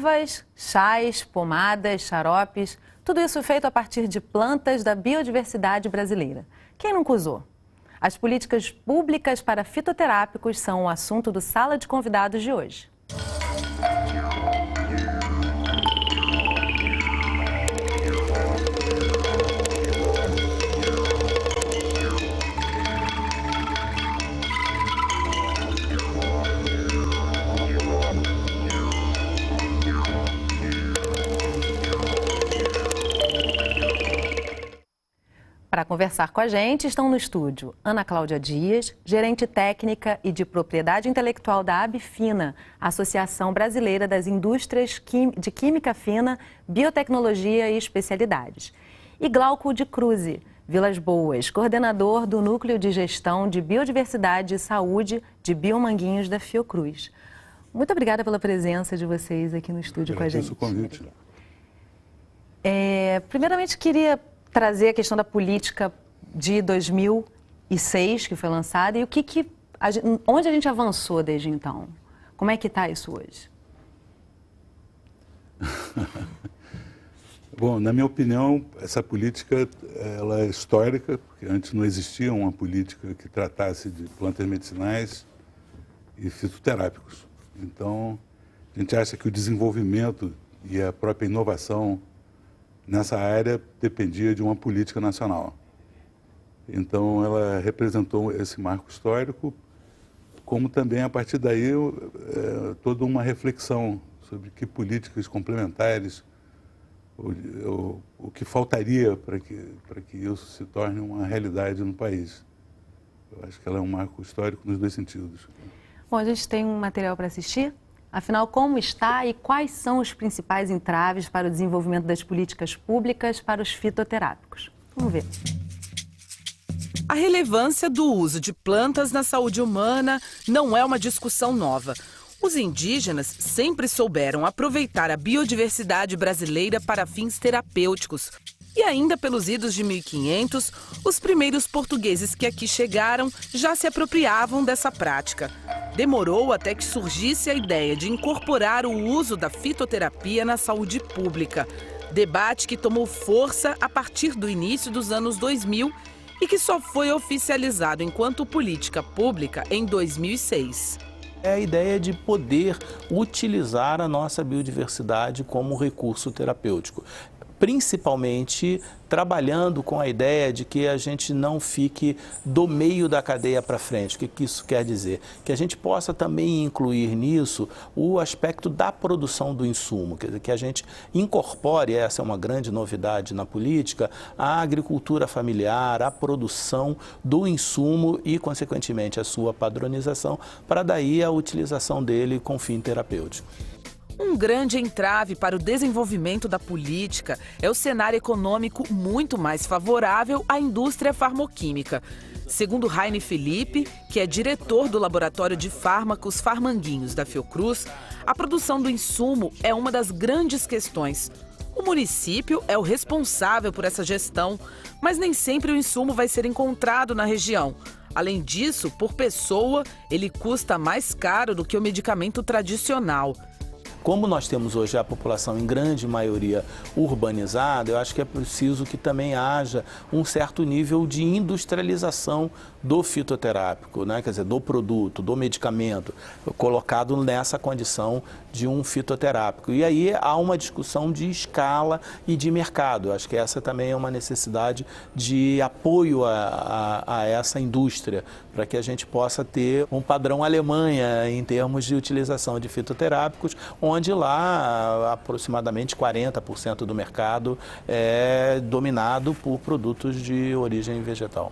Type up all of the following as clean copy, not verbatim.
ervas, chás, pomadas, xaropes, tudo isso feito a partir de plantas da biodiversidade brasileira. Quem nunca usou? As políticas públicas para fitoterápicos são o assunto do Sala de Convidados de hoje. Para conversar com a gente, estão no estúdio Ana Cláudia Dias, gerente técnica e de propriedade intelectual da Abfina, Associação Brasileira das Indústrias de Química Fina, Biotecnologia e Especialidades. E Glauco de Cruz, Vilas Boas, coordenador do Núcleo de Gestão de Biodiversidade e Saúde de Biomanguinhos da Fiocruz. Muito obrigada pela presença de vocês aqui no estúdio com a gente. O convite. Primeiramente, queria trazer a questão da política de 2006, que foi lançada, e onde a gente avançou desde então? Como é que está isso hoje? Bom, na minha opinião, essa política ela é histórica, porque antes não existia uma política que tratasse de plantas medicinais e fitoterápicos. Então, a gente acha que o desenvolvimento e a própria inovação nessa área dependia de uma política nacional. Então, ela representou esse marco histórico, como também, a partir daí, toda uma reflexão sobre que políticas complementares, o que faltaria para que isso se torne uma realidade no país. Eu acho que ela é um marco histórico nos dois sentidos. Bom, a gente tem um material para assistir. Afinal, como está e quais são os principais entraves para o desenvolvimento das políticas públicas para os fitoterápicos? Vamos ver. A relevância do uso de plantas na saúde humana não é uma discussão nova. Os indígenas sempre souberam aproveitar a biodiversidade brasileira para fins terapêuticos. E ainda pelos idos de 1500, os primeiros portugueses que aqui chegaram já se apropriavam dessa prática. Demorou até que surgisse a ideia de incorporar o uso da fitoterapia na saúde pública. Debate que tomou força a partir do início dos anos 2000 e que só foi oficializado enquanto política pública em 2006. É a ideia de poder utilizar a nossa biodiversidade como recurso terapêutico, principalmente trabalhando com a ideia de que a gente não fique do meio da cadeia para frente. O que isso quer dizer? Que a gente possa também incluir nisso o aspecto da produção do insumo, quer dizer, que a gente incorpore, essa é uma grande novidade na política, a agricultura familiar, a produção do insumo e, consequentemente, a sua padronização, para daí a utilização dele com fim terapêutico. Um grande entrave para o desenvolvimento da política é o cenário econômico muito mais favorável à indústria farmoquímica. Segundo Raine Felipe, que é diretor do Laboratório de Fármacos Farmanguinhos da Fiocruz, a produção do insumo é uma das grandes questões. O município é o responsável por essa gestão, mas nem sempre o insumo vai ser encontrado na região. Além disso, por pessoa, ele custa mais caro do que o medicamento tradicional. Como nós temos hoje a população em grande maioria urbanizada, eu acho que é preciso que também haja um certo nível de industrialização do fitoterápico, né? Quer dizer, do produto, do medicamento, colocado nessa condição de um fitoterápico. E aí há uma discussão de escala e de mercado. Eu acho que essa também é uma necessidade de apoio a essa indústria, para que a gente possa ter um padrão Alemanha em termos de utilização de fitoterápicos, onde lá aproximadamente 40% do mercado é dominado por produtos de origem vegetal.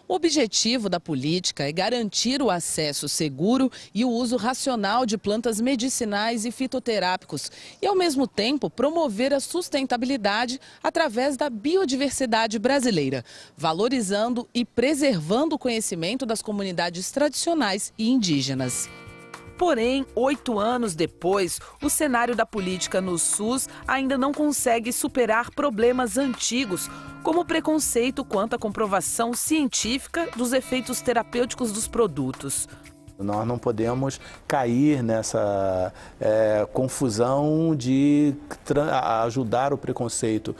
O objetivo da política é garantir o acesso seguro e o uso racional de plantas medicinais e fitoterápicos e, ao mesmo tempo, promover a sustentabilidade através da biodiversidade brasileira, valorizando e preservando o conhecimento das comunidades tradicionais e indígenas. Porém, 8 anos depois, o cenário da política no SUS ainda não consegue superar problemas antigos, como o preconceito quanto à comprovação científica dos efeitos terapêuticos dos produtos. Nós não podemos cair nessa confusão de ajudar o preconceito,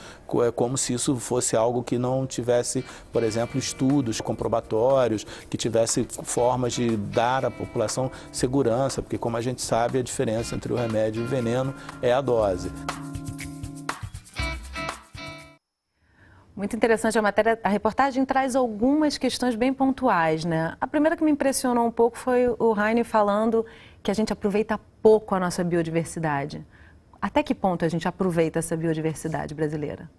como se isso fosse algo que não tivesse, por exemplo, estudos comprobatórios, que tivesse formas de dar à população segurança, porque, como a gente sabe, a diferença entre o remédio e o veneno é a dose. Muito interessante a matéria. A reportagem traz algumas questões bem pontuais, né? A primeira que me impressionou um pouco foi o Heine falando que a gente aproveita pouco a nossa biodiversidade. Até que ponto a gente aproveita essa biodiversidade brasileira?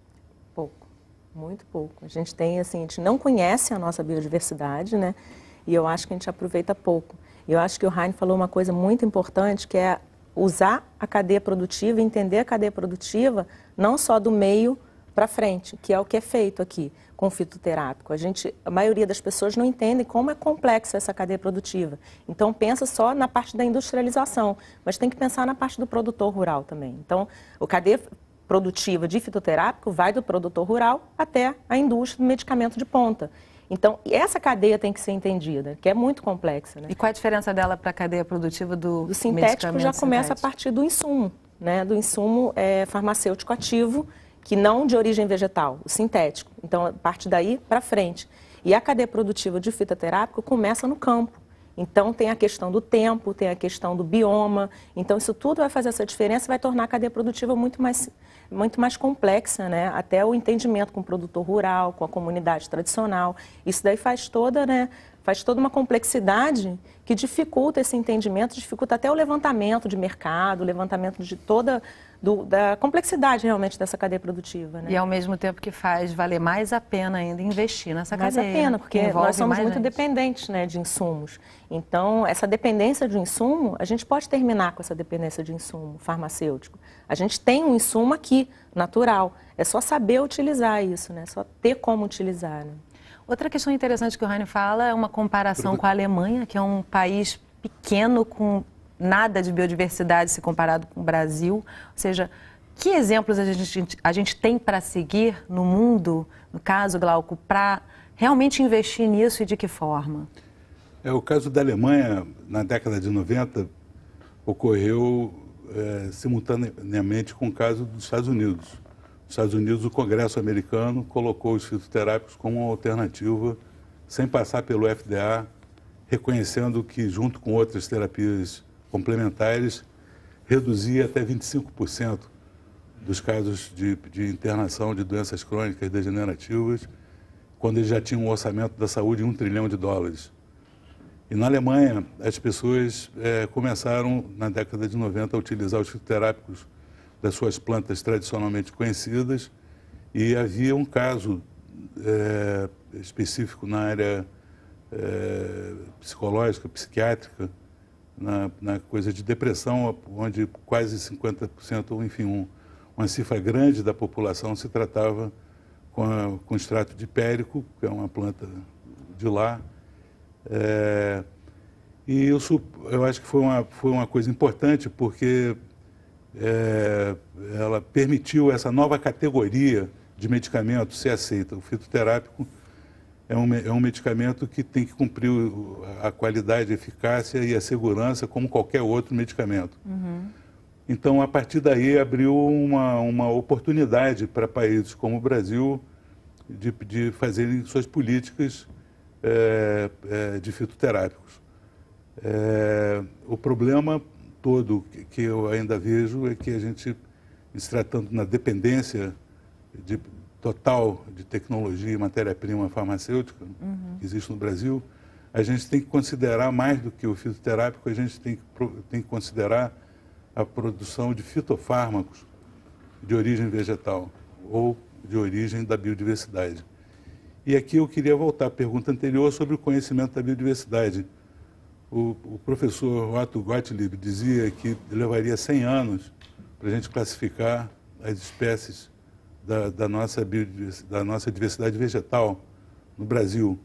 Pouco, muito pouco. A gente tem, assim, a gente não conhece a nossa biodiversidade, né? E eu acho que a gente aproveita pouco. E eu acho que o Heine falou uma coisa muito importante, que é usar a cadeia produtiva, entender a cadeia produtiva, não só do meio para frente, que é o que é feito aqui com o fitoterápico. A maioria das pessoas não entende como é complexa essa cadeia produtiva. Então, pensa só na parte da industrialização, mas tem que pensar na parte do produtor rural também. Então, a cadeia produtiva de fitoterápico vai do produtor rural até a indústria do medicamento de ponta. Então, essa cadeia tem que ser entendida, que é muito complexa, né? E qual é a diferença dela para a cadeia produtiva do sintético? Já começa a partir do insumo, né? Do insumo farmacêutico ativo, que não de origem vegetal, o sintético. Então, parte daí para frente. E a cadeia produtiva de fitoterápico começa no campo. Então, tem a questão do tempo, tem a questão do bioma. Então, isso tudo vai fazer essa diferença e vai tornar a cadeia produtiva muito mais complexa, né? Até o entendimento com o produtor rural, com a comunidade tradicional. Isso daí faz toda uma complexidade que dificulta esse entendimento, dificulta até o levantamento de mercado, o levantamento de da complexidade realmente dessa cadeia produtiva, né? E ao mesmo tempo que faz valer mais a pena ainda investir nessa cadeia. Mais a pena, porque nós somos muito dependentes, né, de insumos. Então, essa dependência de insumo, a gente pode terminar com essa dependência de insumo farmacêutico. A gente tem um insumo aqui, natural. É só saber utilizar isso, né? Só ter como utilizar, né? Outra questão interessante que o Heine fala é uma comparação com a Alemanha, que é um país pequeno com nada de biodiversidade se comparado com o Brasil. Ou seja, que exemplos a gente tem para seguir no mundo, no caso, Glauco, para realmente investir nisso e de que forma? O caso da Alemanha, na década de 90, ocorreu simultaneamente com o caso dos Estados Unidos. Nos Estados Unidos, o Congresso americano colocou os fitoterápicos como uma alternativa, sem passar pelo FDA, reconhecendo que, junto com outras terapias complementares, reduzia até 25% dos casos de internação de doenças crônicas degenerativas, quando eles já tinham um orçamento da saúde de $1 trilhão. E na Alemanha, as pessoas começaram, na década de 90, a utilizar os fitoterápicos das suas plantas tradicionalmente conhecidas, e havia um caso específico na área psicológica, psiquiátrica, na coisa de depressão, onde quase 50%, ou enfim, uma cifra grande da população se tratava com extrato de hipérico, que é uma planta de lá. E isso, eu acho que foi uma coisa importante, porque ela permitiu essa nova categoria de medicamento ser aceita. O fitoterápico é um medicamento que tem que cumprir a qualidade, a eficácia e a segurança como qualquer outro medicamento. Uhum. Então, a partir daí, abriu uma oportunidade para países como o Brasil de fazerem suas políticas de fitoterápicos. O problema todo que eu ainda vejo é que a gente, se tratando na dependência total de tecnologia e matéria-prima farmacêutica que existe no Brasil, a gente tem que considerar mais do que o fitoterápico, a gente tem que considerar a produção de fitofármacos de origem vegetal ou de origem da biodiversidade. E aqui eu queria voltar à pergunta anterior sobre o conhecimento da biodiversidade. O professor Otto Gottlieb dizia que levaria 100 anos para a gente classificar as espécies da nossa diversidade vegetal no Brasil,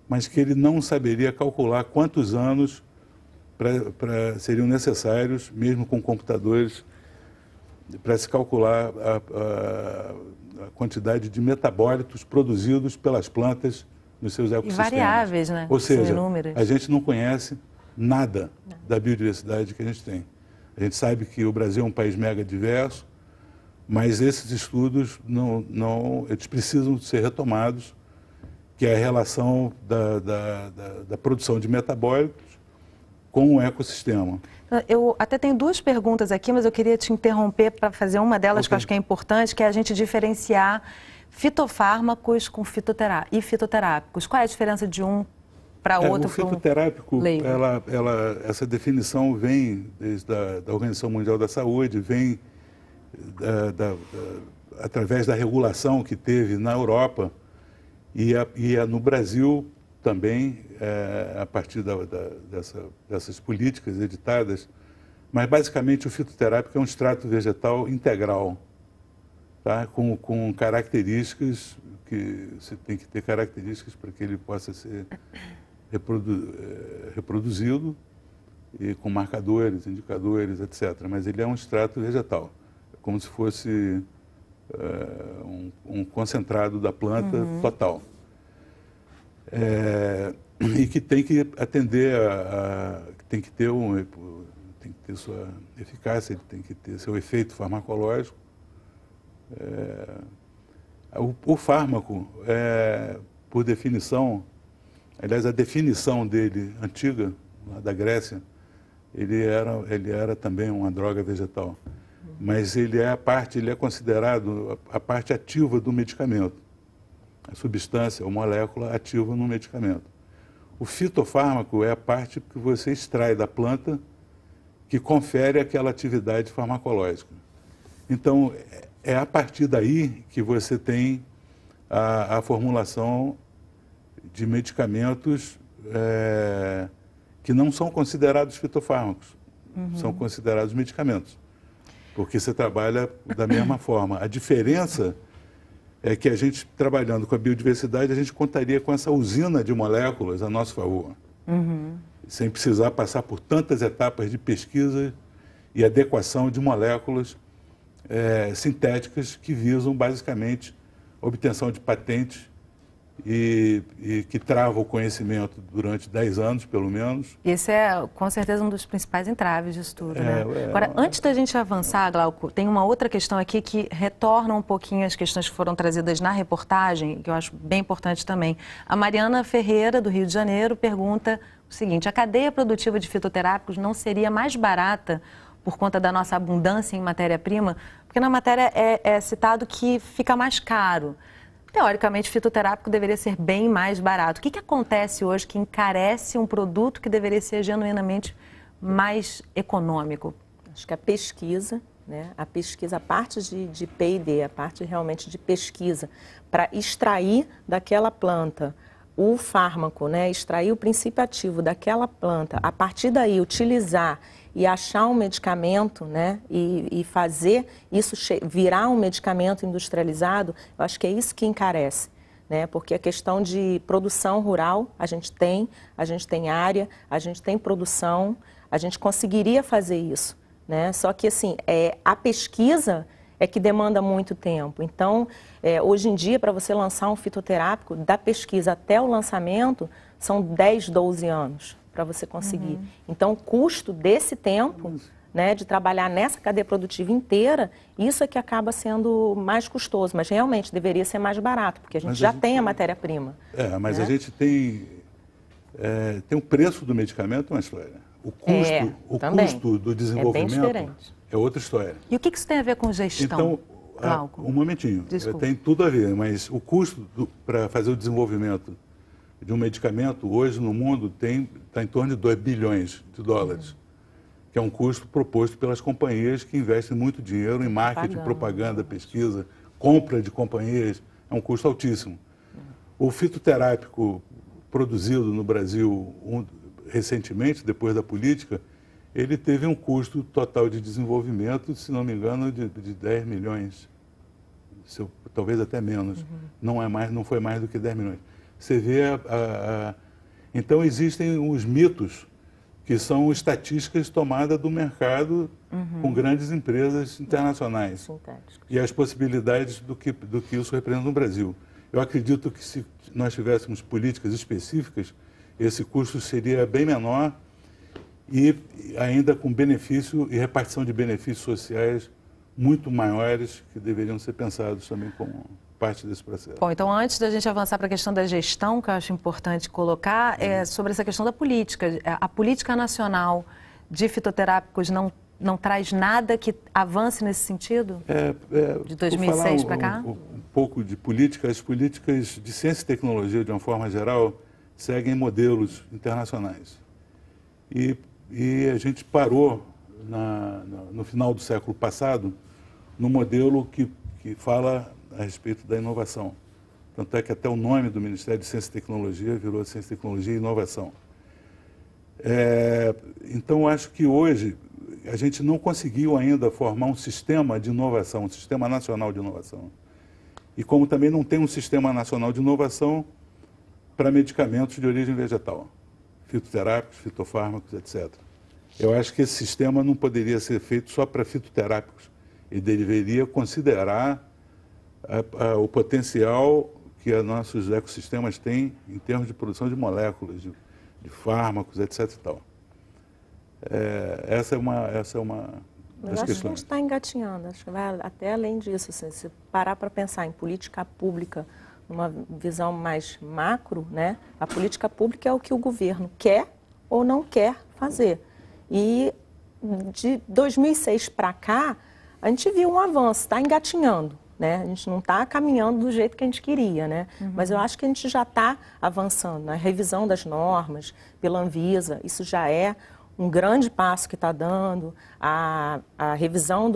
mas que ele não saberia calcular quantos anos seriam necessários, mesmo com computadores, para se calcular a quantidade de metabólitos produzidos pelas plantas nos seus ecossistemas. E variáveis, né? Ou seja, a gente não conhece nada da biodiversidade que a gente tem. A gente sabe que o Brasil é um país mega diverso, mas esses estudos eles precisam ser retomados, que é a relação da produção de metabólicos com o ecossistema. Eu até tenho duas perguntas aqui, mas eu queria te interromper para fazer uma delas que eu acho que é importante, que é a gente diferenciar fitofármacos com fitoterápicos. Qual é a diferença de um para outro? O fitoterápico, essa definição vem desde da Organização Mundial da Saúde, vem através da regulação que teve na Europa e no Brasil também, a partir dessas políticas editadas. Mas, basicamente, o fitoterápico é um extrato vegetal integral, tá? Com características que você tem que ter características para que ele possa ser reproduzido e com marcadores, indicadores, etc. Mas ele é um extrato vegetal, como se fosse um concentrado da planta total. E que tem que atender tem que ter sua eficácia, ele tem que ter seu efeito farmacológico. O fármaco, por definição, aliás, a definição dele antiga, lá da Grécia, ele era também uma droga vegetal, mas ele é considerado a parte ativa do medicamento, a substância ou molécula ativa no medicamento. O fitofármaco é a parte que você extrai da planta que confere aquela atividade farmacológica. Então, é a partir daí que você tem a formulação de medicamentos que não são considerados fitofármacos, são considerados medicamentos, porque você trabalha da mesma forma. A diferença é que a gente, trabalhando com a biodiversidade, a gente contaria com essa usina de moléculas a nosso favor, sem precisar passar por tantas etapas de pesquisa e adequação de moléculas sintéticas que visam, basicamente, a obtenção de patentes e que trava o conhecimento durante 10 anos, pelo menos. Esse é, com certeza, um dos principais entraves disso tudo, né? Agora, antes da gente avançar, Glauco, tem uma outra questão aqui que retorna um pouquinho as questões que foram trazidas na reportagem, que eu acho bem importante também. A Mariana Ferreira, do Rio de Janeiro, pergunta o seguinte: a cadeia produtiva de fitoterápicos não seria mais barata por conta da nossa abundância em matéria-prima? Porque na matéria é citado que fica mais caro. Teoricamente, fitoterápico deveria ser bem mais barato. O que acontece hoje que encarece um produto que deveria ser genuinamente mais econômico? Acho que a pesquisa, né? A pesquisa, a parte de P&D, a parte realmente de pesquisa, para extrair daquela planta o fármaco, né? Extrair o princípio ativo daquela planta, a partir daí utilizar e achar um medicamento, né, e fazer isso virar um medicamento industrializado, eu acho que é isso que encarece, né, porque a questão de produção rural, a gente tem área, a gente tem produção, a gente conseguiria fazer isso, né, só que assim, a pesquisa é que demanda muito tempo. Então, hoje em dia, para você lançar um fitoterápico, da pesquisa até o lançamento, são 10, 12 anos para você conseguir. Então, o custo desse tempo, né, de trabalhar nessa cadeia produtiva inteira, isso é que acaba sendo mais custoso, mas realmente deveria ser mais barato, porque a gente já tem a matéria-prima. Mas né? A gente tem o preço do medicamento, uma história. O custo do desenvolvimento é outra história. E o que isso tem a ver com gestão? Então, um momentinho, tem tudo a ver, mas o custo para fazer o desenvolvimento de um medicamento, hoje no mundo, está em torno de 2 bilhões de dólares, que é um custo proposto pelas companhias que investem muito dinheiro em marketing, propaganda, pesquisa, compra de companhias, é um custo altíssimo. O fitoterápico produzido no Brasil recentemente, depois da política, ele teve um custo total de desenvolvimento, se não me engano, de 10 milhões, talvez até menos, não foi mais do que 10 milhões. Você vê Então, existem os mitos, que são estatísticas tomadas do mercado com grandes empresas internacionais. Sintéticos. E as possibilidades do que isso representa no Brasil. Eu acredito que se nós tivéssemos políticas específicas, esse custo seria bem menor e ainda com benefício e repartição de benefícios sociais muito maiores que deveriam ser pensados também como parte desse processo. Bom, então antes da gente avançar para a questão da gestão, que eu acho importante colocar, é sobre essa questão da política. A política nacional de fitoterápicos não traz nada que avance nesse sentido? De 2006 para cá? Um pouco de política. As políticas de ciência e tecnologia, de uma forma geral, seguem modelos internacionais. E a gente parou no final do século passado no modelo que fala a respeito da inovação. Tanto é que até o nome do Ministério de Ciência e Tecnologia virou Ciência, Tecnologia e Inovação. Então, acho que hoje a gente não conseguiu ainda formar um sistema de inovação, um sistema nacional de inovação. E como também não tem um sistema nacional de inovação para medicamentos de origem vegetal, fitoterápicos, fitofármacos, etc. Eu acho que esse sistema não poderia ser feito só para fitoterápicos. Ele deveria considerar o potencial que os nossos ecossistemas têm em termos de produção de moléculas, de fármacos, etc. E tal. Essa é uma das questões. Acho que a gente está engatinhando, acho que vai até além disso. Assim, se parar para pensar em política pública, numa visão mais macro, né? A política pública é o que o governo quer ou não quer fazer. E de 2006 para cá, a gente viu um avanço, está engatinhando. Né? A gente não está caminhando do jeito que a gente queria, né? Mas eu acho que a gente já está avançando na revisão das normas pela Anvisa. Isso já é um grande passo que está dando. A revisão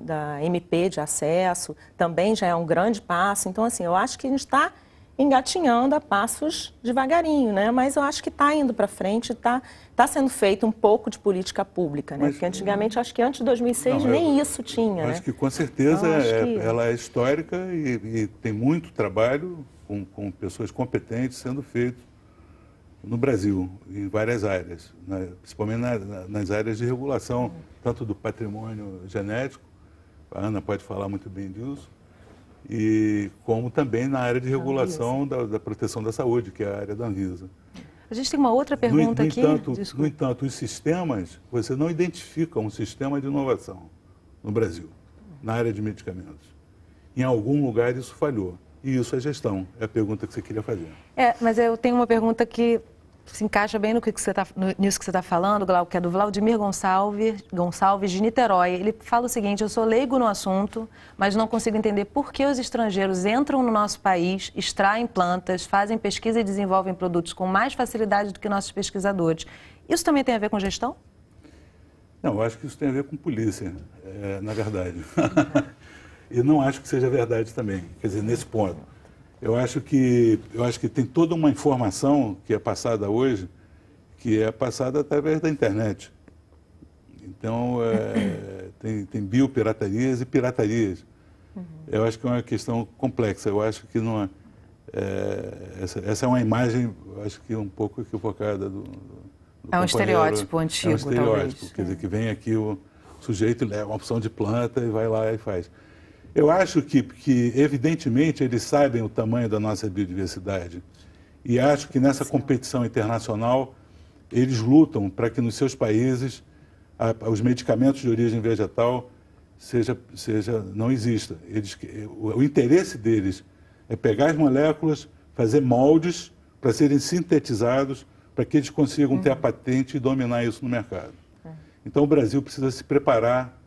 da MP de acesso também já é um grande passo. Então, assim, eu acho que a gente está engatinhando a passos devagarinho, né? Mas eu acho que está indo para frente, está sendo feito um pouco de política pública, né? Porque antigamente, acho que antes de 2006 nem isso tinha, né? Acho que com certeza ela é histórica e tem muito trabalho com pessoas competentes sendo feito no Brasil, em várias áreas, né? Principalmente nas áreas de regulação, tanto do patrimônio genético, a Ana pode falar muito bem disso, e como também na área de regulação da proteção da saúde, que é a área da Anvisa. A gente tem uma outra pergunta aqui. No entanto, os sistemas, você não identifica um sistema de inovação no Brasil, na área de medicamentos. Em algum lugar isso falhou. E isso é gestão, é a pergunta que você queria fazer. Mas eu tenho uma pergunta que se encaixa bem nisso que você está falando, Glauco, que é do Vladimir Gonçalves, de Niterói. Ele fala o seguinte: eu sou leigo no assunto, mas não consigo entender por que os estrangeiros entram no nosso país, extraem plantas, fazem pesquisa e desenvolvem produtos com mais facilidade do que nossos pesquisadores. Isso também tem a ver com gestão? Não, eu acho que isso tem a ver com polícia, na verdade. E não acho que seja verdade também, quer dizer, nesse ponto. Eu acho que tem toda uma informação que é passada hoje, que é passada através da internet. Então, tem biopiratarias e piratarias. Eu acho que é uma questão complexa. Eu acho que não essa é uma imagem, acho que um pouco equivocada do é um estereótipo antigo, talvez. talvez. Quer dizer, que vem aqui o sujeito leva uma opção de planta e vai lá e faz. Eu acho que evidentemente, eles sabem o tamanho da nossa biodiversidade e acho que nessa competição internacional eles lutam para que nos seus países os medicamentos de origem vegetal não exista. O interesse deles é pegar as moléculas, fazer moldes para serem sintetizados, para que eles consigam ter a patente e dominar isso no mercado. Então o Brasil precisa se preparar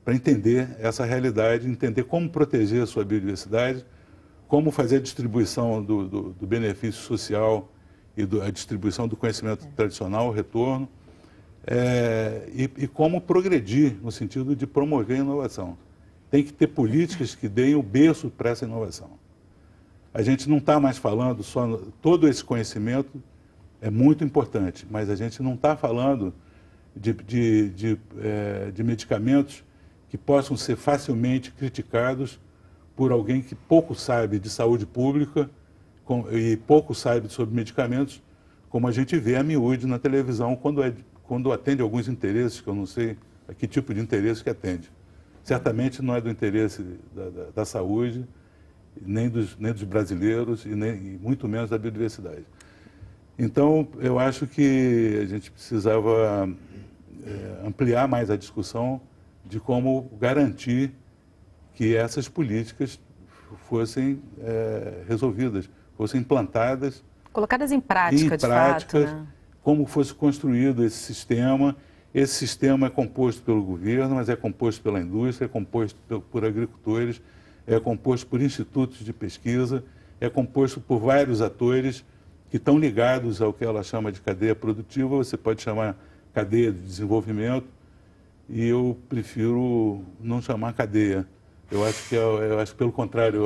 para entender essa realidade, entender como proteger a sua biodiversidade, como fazer a distribuição do benefício social e a distribuição do conhecimento tradicional, o retorno, e como progredir no sentido de promover a inovação. Tem que ter políticas que deem o berço para essa inovação. A gente não está mais falando só... Todo esse conhecimento é muito importante, mas a gente não está falando de medicamentos que possam ser facilmente criticados por alguém que pouco sabe de saúde pública e pouco sabe sobre medicamentos, como a gente vê a miúde na televisão quando atende alguns interesses, que eu não sei a que tipo de interesse que atende. Certamente não é do interesse da saúde, nem dos brasileiros e muito menos da biodiversidade. Então, eu acho que a gente precisava ampliar mais a discussão de como garantir que essas políticas fossem resolvidas, fossem implantadas. Colocadas em prática, de fato, né? Como fosse construído esse sistema. Esse sistema é composto pelo governo, mas é composto pela indústria, é composto por agricultores, é composto por institutos de pesquisa, é composto por vários atores que estão ligados ao que ela chama de cadeia produtiva, você pode chamar cadeia de desenvolvimento, e eu prefiro não chamar cadeia. Eu acho que pelo contrário,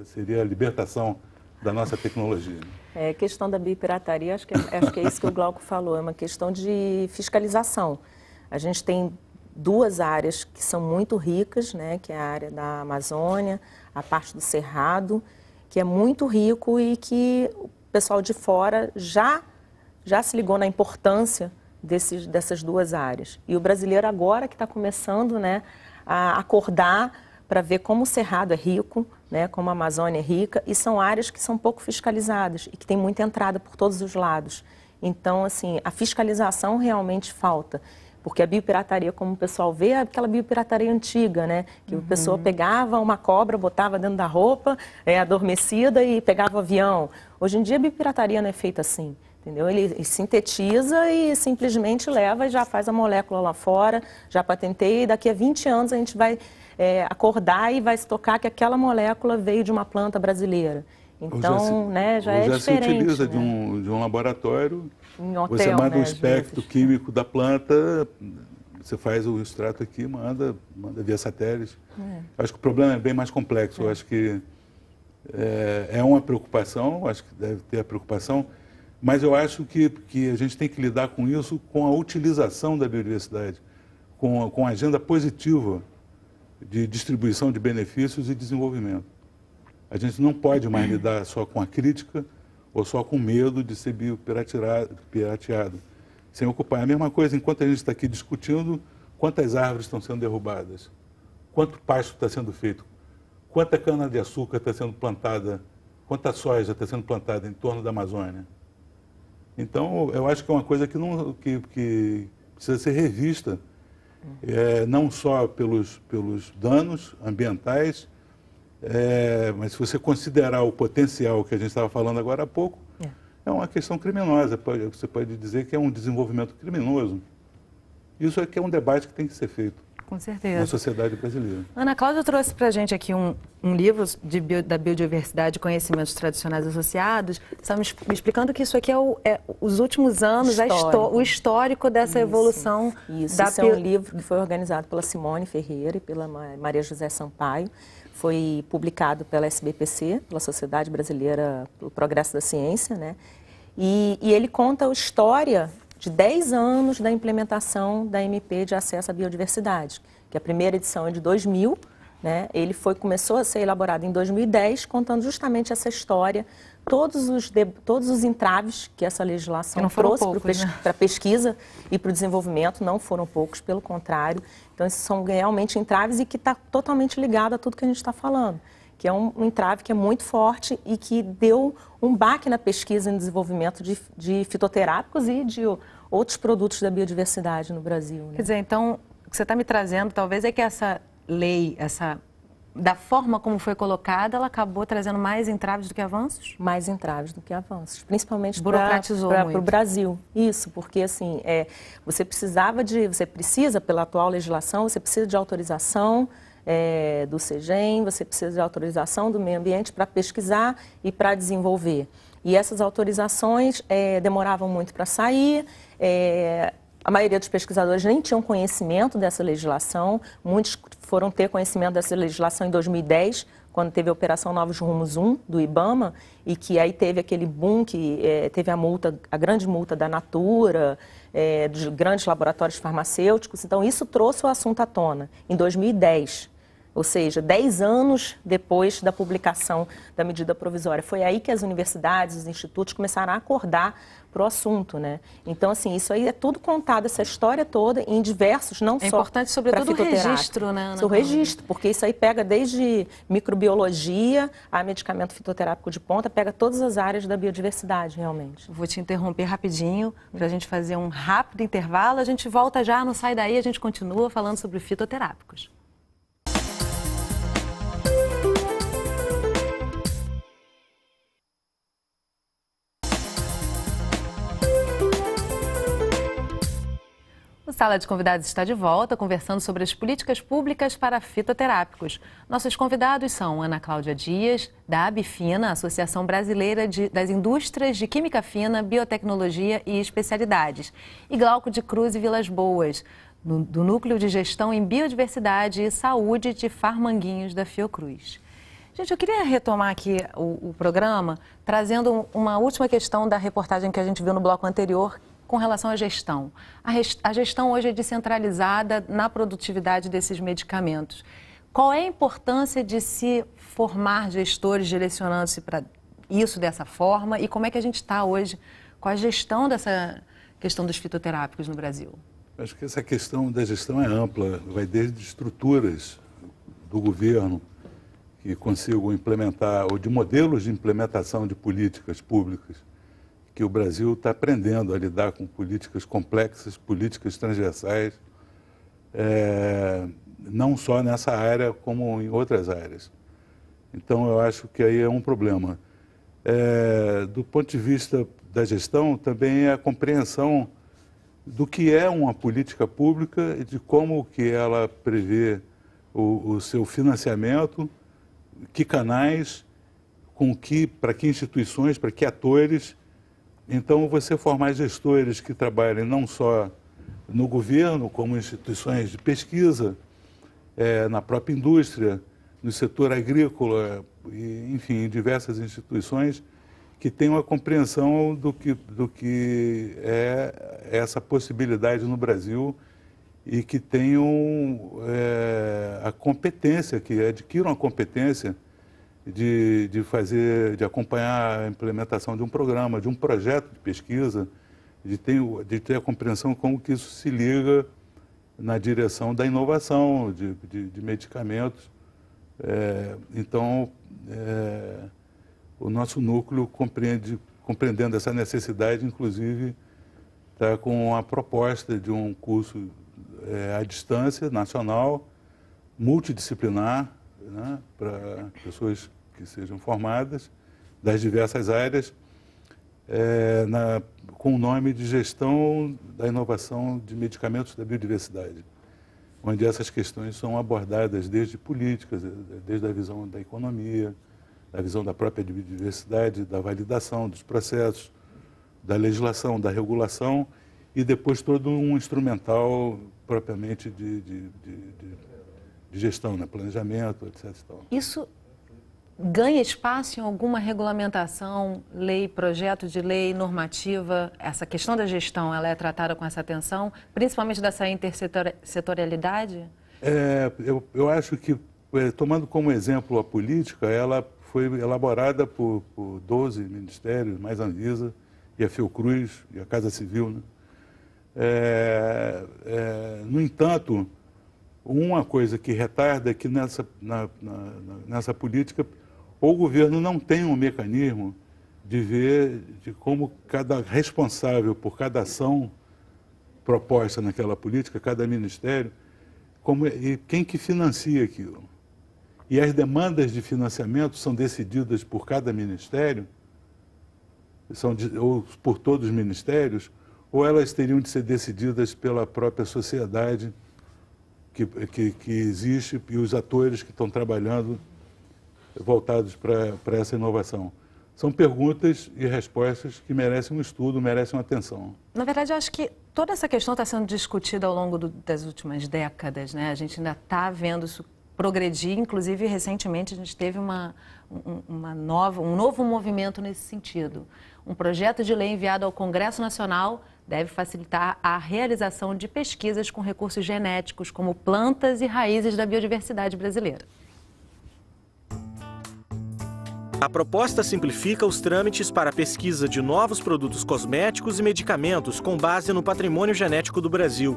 seria a libertação da nossa tecnologia. A questão da biopirataria, acho que é isso que o Glauco falou, é uma questão de fiscalização. A gente tem duas áreas que são muito ricas, né, que é a área da Amazônia, a parte do Cerrado, que é muito rico e que o pessoal de fora já se ligou na importância dessas duas áreas. E o brasileiro agora que está começando, né, a acordar para ver como o Cerrado é rico, né, como a Amazônia é rica, e são áreas que são pouco fiscalizadas e que tem muita entrada por todos os lados. Então, assim, a fiscalização realmente falta. Porque a biopirataria, como o pessoal vê, é aquela biopirataria antiga, né? Que a pessoa pegava uma cobra, botava dentro da roupa, adormecida e pegava o avião. Hoje em dia a biopirataria não é feita assim, entendeu? Ele sintetiza e simplesmente leva e já faz a molécula lá fora, já patenteia, e daqui a 20 anos a gente vai acordar e vai se tocar que aquela molécula veio de uma planta brasileira. Então, já é diferente. Já se utiliza, né? de um laboratório, em hotel, você manda né, um espectro químico da planta, você faz o extrato aqui, manda via satélite. Acho que o problema é bem mais complexo. Eu acho que é uma preocupação, acho que deve ter a preocupação, mas eu acho que a gente tem que lidar com isso com a utilização da biodiversidade, com a agenda positiva de distribuição de benefícios e desenvolvimento. A gente não pode mais lidar só com a crítica ou só com medo de ser biopirateado, sem ocupar. É a mesma coisa, enquanto a gente está aqui discutindo quantas árvores estão sendo derrubadas, quanto pasto está sendo feito, quanta cana-de-açúcar está sendo plantada, quanta soja está sendo plantada em torno da Amazônia. Então, eu acho que é uma coisa que precisa ser revista, não só pelos danos ambientais, mas se você considerar o potencial que a gente estava falando agora há pouco, é uma questão criminosa. Você pode dizer que é um desenvolvimento criminoso. Isso aqui é um debate que tem que ser feito. Com certeza. Na sociedade brasileira. Ana Cláudia trouxe para a gente aqui um livro da biodiversidade, conhecimentos tradicionais associados. Está me explicando que isso aqui é os últimos anos, o histórico dessa evolução. Isso é um livro que foi organizado pela Simone Ferreira e pela Maria José Sampaio. Foi publicado pela SBPC, pela Sociedade Brasileira pelo Progresso da Ciência, né? E ele conta a história de 10 anos da implementação da MP de acesso à biodiversidade, que a primeira edição é de 2000, né? Ele começou a ser elaborado em 2010, contando justamente essa história, todos os entraves que essa legislação trouxe para a pesquisa e para o desenvolvimento, não foram poucos, pelo contrário. Então, esses são realmente entraves e que está totalmente ligado a tudo que a gente está falando, que é um entrave que é muito forte e que deu um baque na pesquisa e no desenvolvimento de fitoterápicos e de outros produtos da biodiversidade no Brasil. Né? Quer dizer, então, o que você está me trazendo, talvez, é que essa lei, da forma como foi colocada, ela acabou trazendo mais entraves do que avanços? Mais entraves do que avanços, principalmente para o Brasil. Isso, porque assim, você precisa, pela atual legislação, você precisa de autorização do CEGEM, você precisa de autorização do meio ambiente para pesquisar e para desenvolver. E essas autorizações demoravam muito para sair, a maioria dos pesquisadores nem tinham conhecimento dessa legislação, muitos foram ter conhecimento dessa legislação em 2010, quando teve a Operação Novos Rumos 1, do IBAMA, e que aí teve aquele boom, que teve a grande multa da Natura, dos grandes laboratórios farmacêuticos. Então, isso trouxe o assunto à tona, em 2010. ou seja, 10 anos depois da publicação da medida provisória. Foi aí que as universidades, os institutos começaram a acordar para o assunto, né? Então, assim, isso aí é tudo contado, essa história toda, em diversos, não só É importante, sobretudo, o registro, né, Ana? O registro, porque isso aí pega desde microbiologia a medicamento fitoterápico de ponta, pega todas as áreas da biodiversidade, realmente. Vou te interromper rapidinho para a gente fazer um rápido intervalo. A gente volta já, não sai daí, a gente continua falando sobre fitoterápicos. O Sala de Convidados está de volta, conversando sobre as políticas públicas para fitoterápicos. Nossos convidados são Ana Cláudia Dias, da Abifina, Associação Brasileira das Indústrias de Química Fina, Biotecnologia e Especialidades, e Glauco de Cruz e Vilas Boas, do Núcleo de Gestão em Biodiversidade e Saúde de Farmanguinhos, da Fiocruz. Gente, eu queria retomar aqui o programa, trazendo uma última questão da reportagem que a gente viu no bloco anterior, com relação à gestão. A gestão hoje é descentralizada na produtividade desses medicamentos. Qual é a importância de se formar gestores direcionando-se para isso dessa forma e como é que a gente está hoje com a gestão dessa questão dos fitoterápicos no Brasil? Acho que essa questão da gestão é ampla, vai desde estruturas do governo que consigam implementar, ou de modelos de implementação de políticas públicas, que o Brasil está aprendendo a lidar com políticas complexas, políticas transversais, não só nessa área, como em outras áreas. Então, eu acho que aí é um problema. Do ponto de vista da gestão, também é a compreensão do que é uma política pública e de como que ela prevê o seu financiamento, que canais, para que instituições, para que atores. Então, você formar gestores que trabalhem não só no governo, como instituições de pesquisa, na própria indústria, no setor agrícola, enfim, em diversas instituições que tenham a compreensão do que é essa possibilidade no Brasil e que tenham a competência, que adquiram a competência de acompanhar a implementação de um programa, de um projeto de pesquisa, de ter a compreensão como que isso se liga na direção da inovação de medicamentos. Então, o nosso núcleo, compreendendo essa necessidade, inclusive, está com a proposta de um curso à distância, nacional, multidisciplinar, né, para pessoas que sejam formadas das diversas áreas, com o nome de Gestão da Inovação de Medicamentos da Biodiversidade, onde essas questões são abordadas desde políticas, desde a visão da economia, da visão da própria biodiversidade, da validação dos processos, da legislação, da regulação e depois todo um instrumental propriamente de gestão, né? Planejamento, etc. Isso ganha espaço em alguma regulamentação, lei, projeto de lei, normativa? Essa questão da gestão, ela é tratada com essa atenção, principalmente dessa intersetorialidade? Eu acho que, tomando como exemplo a política, ela foi elaborada por 12 ministérios, mais a Anvisa e a Fiocruz e a Casa Civil, né? No entanto, uma coisa que retarda é que nessa política o governo não tem um mecanismo de ver de como cada responsável por cada ação proposta naquela política, cada ministério, e quem que financia aquilo. E as demandas de financiamento são decididas por cada ministério, ou por todos os ministérios, ou elas teriam de ser decididas pela própria sociedade que existe e os atores que estão trabalhando voltados para essa inovação. São perguntas e respostas que merecem um estudo, merecem uma atenção. Na verdade, eu acho que toda essa questão está sendo discutida ao longo das últimas décadas, né? A gente ainda está vendo isso progredir, inclusive recentemente a gente teve um novo movimento nesse sentido. Um projeto de lei enviado ao Congresso Nacional deve facilitar a realização de pesquisas com recursos genéticos, como plantas e raízes da biodiversidade brasileira. A proposta simplifica os trâmites para a pesquisa de novos produtos cosméticos e medicamentos com base no patrimônio genético do Brasil.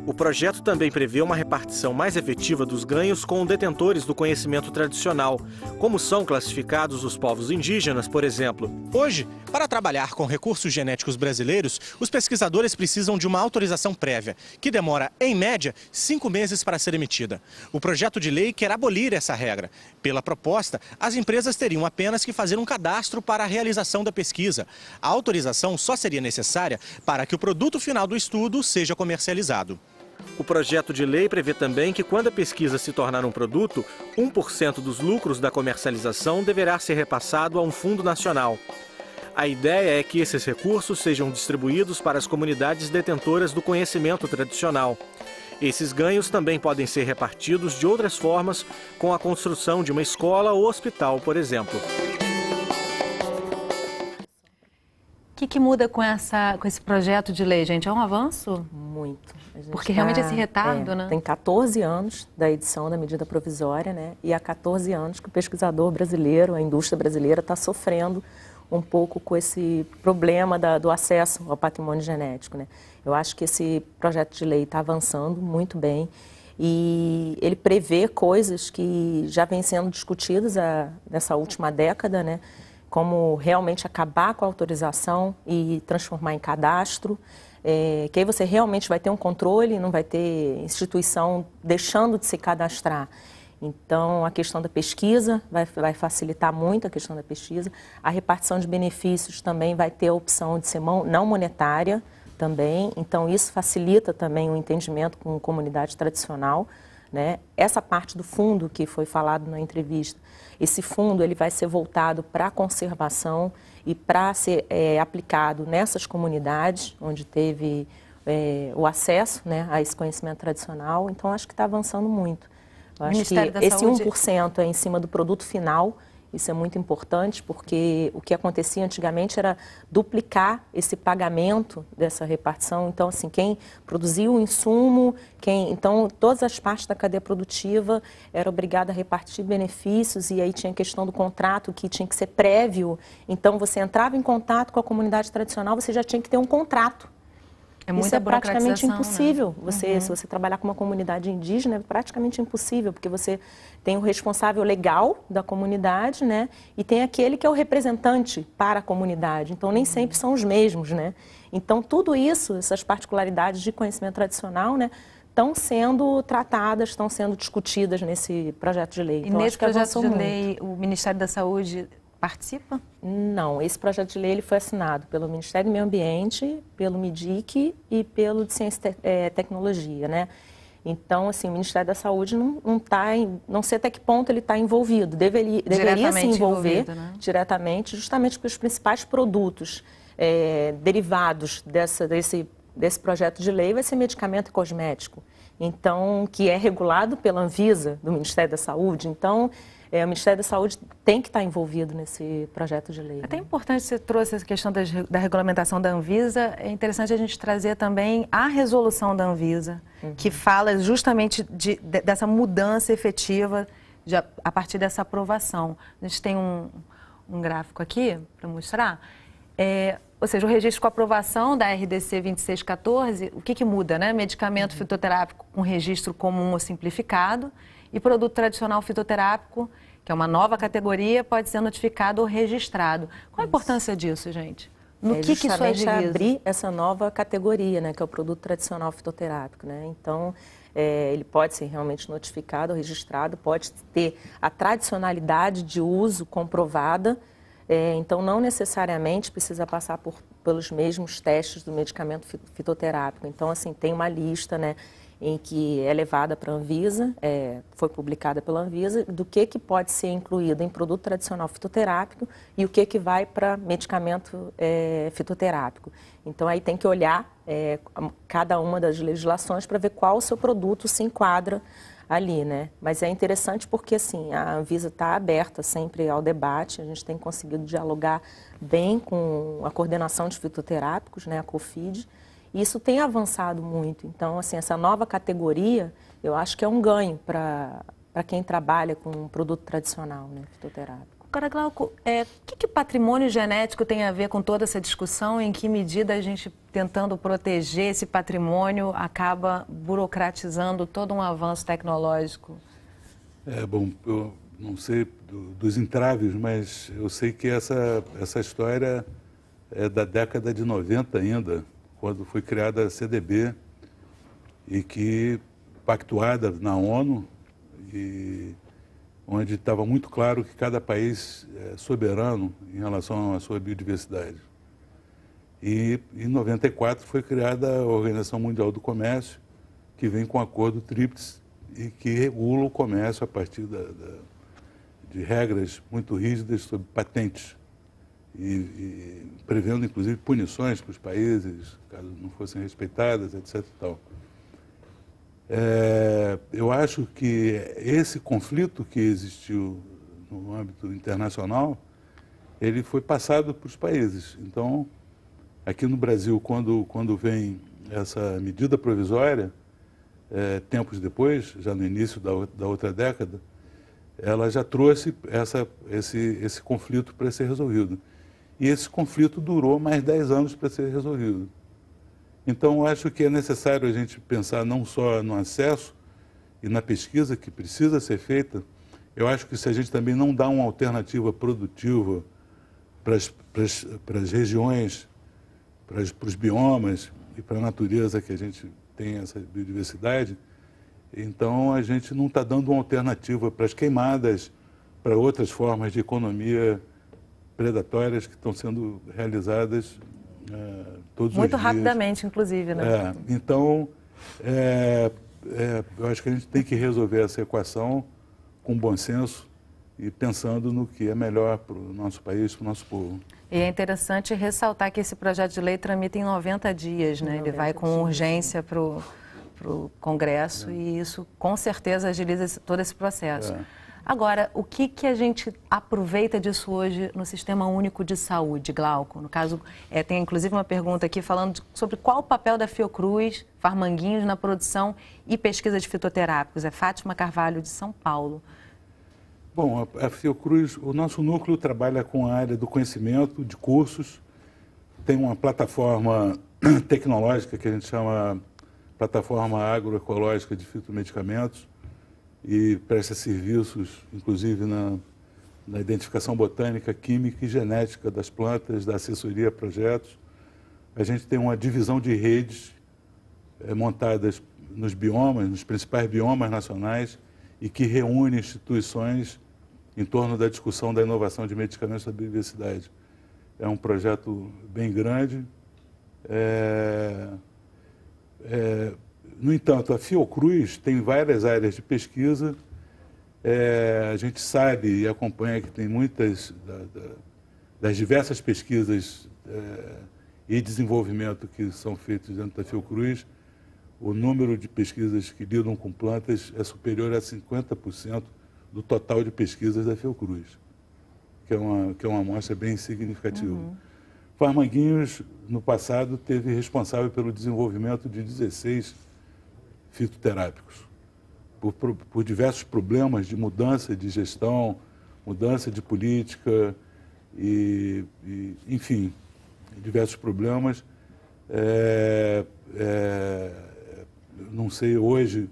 O projeto também prevê uma repartição mais efetiva dos ganhos com detentores do conhecimento tradicional, como são classificados os povos indígenas, por exemplo. Hoje, para trabalhar com recursos genéticos brasileiros, os pesquisadores precisam de uma autorização prévia, que demora, em média, 5 meses para ser emitida. O projeto de lei quer abolir essa regra. Pela proposta, as empresas teriam apenas que fazer um cadastro para a realização da pesquisa. A autorização só seria necessária para que o produto final do estudo seja comercializado. O projeto de lei prevê também que, quando a pesquisa se tornar um produto, 1% dos lucros da comercialização deverá ser repassado a um fundo nacional. A ideia é que esses recursos sejam distribuídos para as comunidades detentoras do conhecimento tradicional. Esses ganhos também podem ser repartidos de outras formas, com a construção de uma escola ou hospital, por exemplo. O que muda com esse projeto de lei, gente? É um avanço? Muito. Porque realmente esse retardo, né? Tem 14 anos da edição da medida provisória, né? E há 14 anos que o pesquisador brasileiro, a indústria brasileira, está sofrendo um pouco com esse problema do acesso ao patrimônio genético, né? Eu acho que esse projeto de lei está avançando muito bem e ele prevê coisas que já vêm sendo discutidas nessa última década, né? Como realmente acabar com a autorização e transformar em cadastro, que aí você realmente vai ter um controle, não vai ter instituição deixando de se cadastrar. Então, a questão da pesquisa vai facilitar muito a questão da pesquisa. A repartição de benefícios também vai ter a opção de ser não monetária também. Então, isso facilita também o entendimento com a comunidade tradicional, né? Essa parte do fundo que foi falado na entrevista, esse fundo ele vai ser voltado para a conservação e para ser aplicado nessas comunidades onde teve o acesso, né, a esse conhecimento tradicional. Então, acho que está avançando muito. Eu acho que esse 1% é em cima do produto final. Isso é muito importante, porque o que acontecia antigamente era duplicar esse pagamento dessa repartição. Então, assim, quem produzia o insumo, então, todas as partes da cadeia produtiva era obrigada a repartir benefícios, e aí tinha a questão do contrato, que tinha que ser prévio. Então, você entrava em contato com a comunidade tradicional, você já tinha que ter um contrato. Isso é praticamente impossível. Né? Se você trabalhar com uma comunidade indígena, é praticamente impossível, porque você tem o responsável legal da comunidade, né? E tem aquele que é o representante para a comunidade. Então, nem sempre são os mesmos, né? Então, tudo isso, essas particularidades de conhecimento tradicional, né, estão sendo tratadas, estão sendo discutidas nesse projeto de lei. Então, e nesse projeto de lei, o Ministério da Saúde participa? Não, esse projeto de lei ele foi assinado pelo Ministério do Meio Ambiente, pelo MIDIC e pelo de Ciência e Tecnologia, né? Então, assim, o Ministério da Saúde não sei até que ponto ele está envolvido. Deveria se envolver, né? Diretamente, justamente porque os principais produtos derivados desse projeto de lei vai ser medicamento e cosmético. Então, que é regulado pela Anvisa, do Ministério da Saúde. Então, o Ministério da Saúde tem que estar envolvido nesse projeto de lei. É até importante você trouxe essa questão da regulamentação da Anvisa. É interessante a gente trazer também a resolução da Anvisa, que fala justamente dessa mudança efetiva a partir dessa aprovação. A gente tem um gráfico aqui para mostrar. Ou seja, o registro com aprovação da RDC 2614, o que muda, né? Medicamento fitoterápico com registro comum ou simplificado e produto tradicional fitoterápico, que é uma nova categoria, pode ser notificado ou registrado. Qual a importância disso, gente? No que isso agiliza? Abrir essa nova categoria, né, que é o produto tradicional fitoterápico, né? Então, ele pode ser realmente notificado ou registrado, pode ter a tradicionalidade de uso comprovada. Então, não necessariamente precisa passar pelos mesmos testes do medicamento fitoterápico. Então, assim, tem uma lista, né, em que é levada para a Anvisa, foi publicada pela Anvisa, do que pode ser incluído em produto tradicional fitoterápico e o que vai para medicamento fitoterápico. Então, aí tem que olhar cada uma das legislações para ver qual o seu produto se enquadra ali, né? Mas é interessante porque, assim, a Anvisa está aberta sempre ao debate, a gente tem conseguido dialogar bem com a coordenação de fitoterápicos, né, a COFID, E isso tem avançado muito. Então, assim, essa nova categoria, eu acho que é um ganho para quem trabalha com um produto tradicional, né, fitoterápico. Agora, Glauco, o que patrimônio genético tem a ver com toda essa discussão? Em que medida a gente, tentando proteger esse patrimônio, acaba burocratizando todo um avanço tecnológico? Bom, eu não sei dos entraves, mas eu sei que essa história é da década de 90 ainda, quando foi criada a CDB e que, pactuada na ONU, onde estava muito claro que cada país é soberano em relação à sua biodiversidade. E em 94 foi criada a Organização Mundial do Comércio, que vem com o Acordo TRIPS e que regula o comércio a partir de regras muito rígidas sobre patentes e prevendo inclusive punições para os países caso não fossem respeitadas, etc. e tal. Eu acho que esse conflito que existiu no âmbito internacional, ele foi passado para os países. Então, aqui no Brasil, quando vem essa medida provisória, tempos depois, já no início da outra década, ela já trouxe esse conflito para ser resolvido. E esse conflito durou mais 10 anos para ser resolvido. Então, eu acho que é necessário a gente pensar não só no acesso e na pesquisa que precisa ser feita, eu acho que se a gente também não dá uma alternativa produtiva para as regiões, para os biomas e para a natureza que a gente tem essa biodiversidade, então a gente não está dando uma alternativa para as queimadas, para outras formas de economia predatórias que estão sendo realizadas todos os dias. Muito rapidamente, inclusive, né? Então, eu acho que a gente tem que resolver essa equação com bom senso e pensando no que é melhor para o nosso país, para o nosso povo. E é interessante ressaltar que esse projeto de lei tramita em 90 dias, né? Ele vai com urgência para o Congresso e isso com certeza agiliza todo esse processo. Agora, o que a gente aproveita disso hoje no Sistema Único de Saúde, Glauco? No caso, tem inclusive uma pergunta aqui falando sobre qual o papel da Fiocruz, Farmanguinhos, na produção e pesquisa de fitoterápicos. É Fátima Carvalho, de São Paulo. Bom, a Fiocruz, o nosso núcleo trabalha com a área do conhecimento, de cursos, tem uma plataforma tecnológica que a gente chama Plataforma Agroecológica de Fitomedicamentos, e presta serviços, inclusive, na identificação botânica, química e genética das plantas, da assessoria a projetos. A gente tem uma divisão de redes montadas nos biomas, nos principais biomas nacionais, e que reúne instituições em torno da discussão da inovação de medicamentos da biodiversidade. É um projeto bem grande. No entanto, a Fiocruz tem várias áreas de pesquisa. A gente sabe e acompanha que tem muitas das diversas pesquisas e desenvolvimento que são feitos dentro da Fiocruz. O número de pesquisas que lidam com plantas é superior a 50% do total de pesquisas da Fiocruz, que é uma amostra bem significativa. Farmanguinhos, no passado, teve responsável pelo desenvolvimento de 16 fitoterápicos, por diversos problemas de mudança de gestão, mudança de política enfim, diversos problemas. Não sei hoje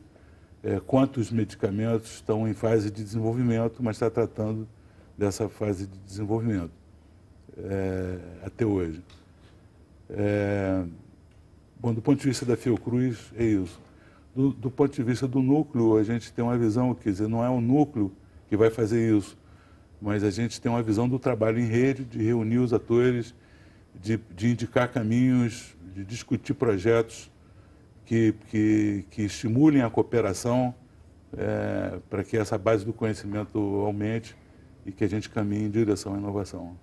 quantos medicamentos estão em fase de desenvolvimento, mas está tratando dessa fase de desenvolvimento até hoje. Bom, do ponto de vista da Fiocruz, é isso. Do ponto de vista do núcleo, a gente tem uma visão, quer dizer, não é o núcleo que vai fazer isso, mas a gente tem uma visão do trabalho em rede, de reunir os atores, de indicar caminhos, de discutir projetos que estimulem a cooperação para que essa base do conhecimento aumente e que a gente caminhe em direção à inovação.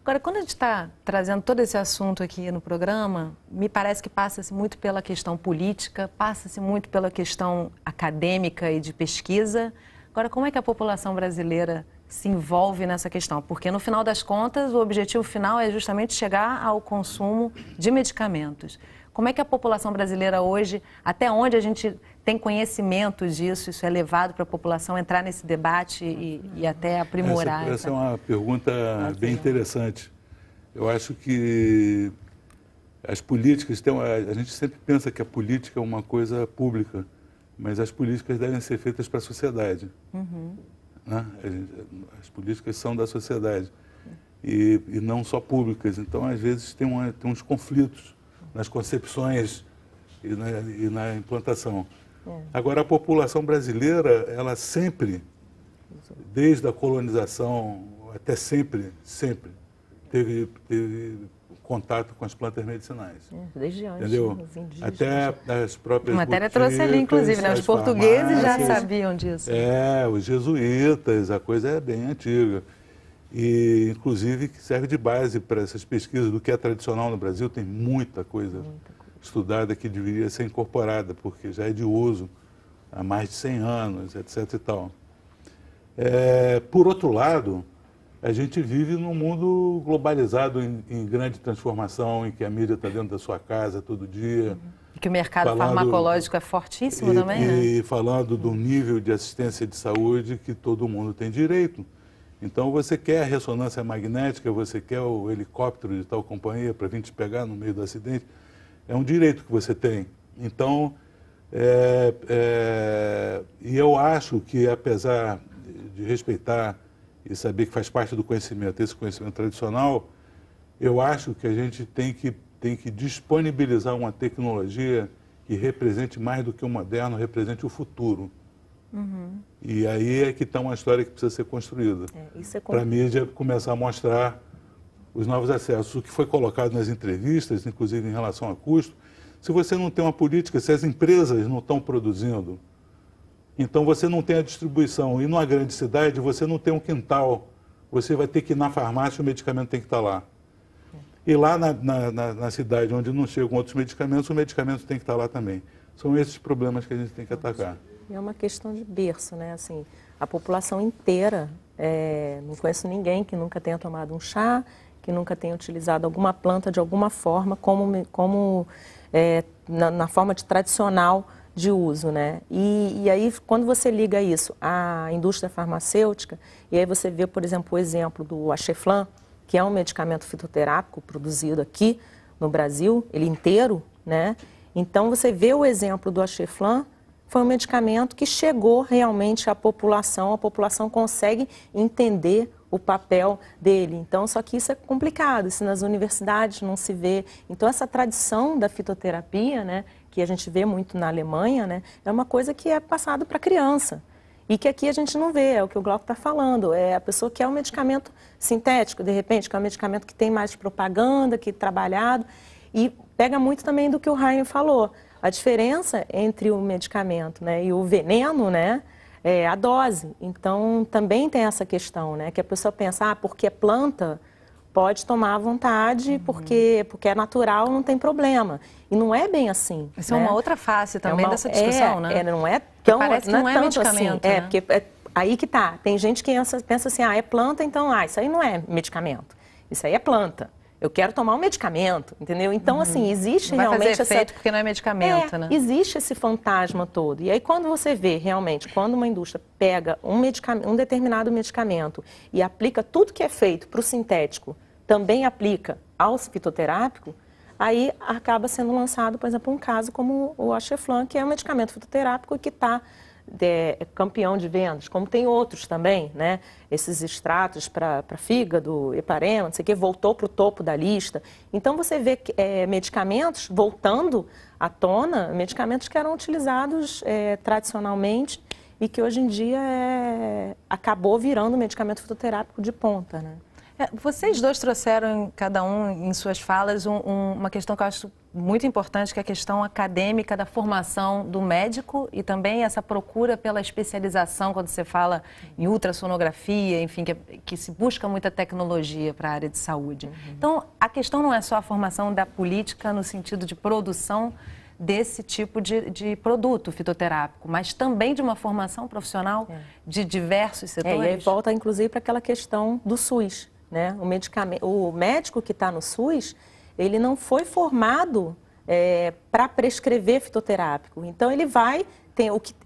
Agora, quando a gente está trazendo todo esse assunto aqui no programa, me parece que passa-se muito pela questão política, passa-se muito pela questão acadêmica e de pesquisa. Agora, como é que a população brasileira se envolve nessa questão? Porque, no final das contas, o objetivo final é justamente chegar ao consumo de medicamentos. Como é que a população brasileira hoje, até onde a gente tem conhecimento disso, isso é levado para a população entrar nesse debate e até aprimorar? Essa é uma pergunta bem interessante. Eu acho que as políticas, a gente sempre pensa que a política é uma coisa pública, mas as políticas devem ser feitas para a sociedade. Né? As políticas são da sociedade e não só públicas. Então, às vezes, tem uns conflitos nas concepções e na implantação. Agora, a população brasileira, ela sempre, desde a colonização até sempre, teve contato com as plantas medicinais. Desde antes, entendeu? Até as próprias A matéria trouxe ali, inclusive, né? Os portugueses já sabiam disso. Os jesuítas, a coisa é bem antiga. E, inclusive, que serve de base para essas pesquisas do que é tradicional no Brasil. Tem muita coisa estudada que deveria ser incorporada, porque já é de uso há mais de 100 anos, etc. e tal. Por outro lado, a gente vive num mundo globalizado em grande transformação, em que a mídia está dentro da sua casa todo dia. E que o mercado farmacológico é fortíssimo também, né? E falando do nível de assistência de saúde que todo mundo tem direito. Então, você quer a ressonância magnética, você quer o helicóptero de tal companhia para vir te pegar no meio do acidente, é um direito que você tem. Então, e eu acho que, apesar de respeitar e saber que faz parte do conhecimento, esse conhecimento tradicional, eu acho que a gente tem que disponibilizar uma tecnologia que represente mais do que o moderno, represente o futuro. E aí é que está uma história que precisa ser construída. Para a mídia começar a mostrar os novos acessos. O que foi colocado nas entrevistas, inclusive em relação a custo, se você não tem uma política, se as empresas não estão produzindo, então você não tem a distribuição. E numa grande cidade, você não tem um quintal. Você vai ter que ir na farmácia, o medicamento tem que estar lá. E lá na cidade onde não chegam outros medicamentos, o medicamento tem que estar lá também. São esses problemas que a gente tem que atacar. É uma questão de berço, né? Assim, a população inteira, não conheço ninguém que nunca tenha tomado um chá, que nunca tenha utilizado alguma planta de alguma forma, na forma de tradicional de uso, né? E aí, quando você liga isso à indústria farmacêutica, e aí você vê, por exemplo, o exemplo do Acheflan, que é um medicamento fitoterápico produzido aqui no Brasil, ele inteiro, né? Então, você vê o exemplo do Acheflan, foi um medicamento que chegou realmente à população, a população consegue entender o papel dele. Então, só que isso é complicado, isso nas universidades não se vê. Então, essa tradição da fitoterapia, né, que a gente vê muito na Alemanha, né, é uma coisa que é passado para a criança. E que aqui a gente não vê, é o que o Glauco está falando. É a pessoa que é um medicamento sintético, de repente, que é um medicamento que tem mais propaganda, que é trabalhado. E pega muito também do que o Rainer falou. A diferença entre o medicamento, né, e o veneno, né, é a dose. Então, também tem essa questão, né, que a pessoa pensa, porque é planta, pode tomar à vontade, porque é natural, não tem problema. E não é bem assim. Isso, né? É uma outra face também dessa discussão, né? Não é tão, parece que não é tanto medicamento, assim. né? Porque aí que tá. Tem gente que pensa assim, é planta, então, isso aí não é medicamento. Isso aí é planta. Eu quero tomar um medicamento, entendeu? Então, assim, existe vai realmente fazer efeito porque não é medicamento, né? Existe esse fantasma todo. E aí, quando você vê realmente, quando uma indústria pega um determinado medicamento e aplica tudo que é feito para o sintético, também aplica ao fitoterápico, aí acaba sendo lançado, por exemplo, um caso como o Acheflan, que é um medicamento fitoterápico que está campeão de vendas, como tem outros também, né? Esses extratos para fígado, heparema, não sei o que, voltou para o topo da lista. Então, você vê medicamentos voltando à tona, medicamentos que eram utilizados tradicionalmente e que hoje em dia acabou virando medicamento fitoterápico de ponta, né? Vocês dois trouxeram, cada um em suas falas, uma questão que eu acho muito importante, que é a questão acadêmica da formação do médico e também essa procura pela especialização, quando você fala em ultrassonografia, enfim, que se busca muita tecnologia para a área de saúde. Então, a questão não é só a formação da política no sentido de produção desse tipo de produto fitoterápico, mas também de uma formação profissional de diversos setores. E aí volta, inclusive, para aquela questão do SUS. Né? O médico que está no SUS, ele não foi formado para prescrever fitoterápico. Então, ele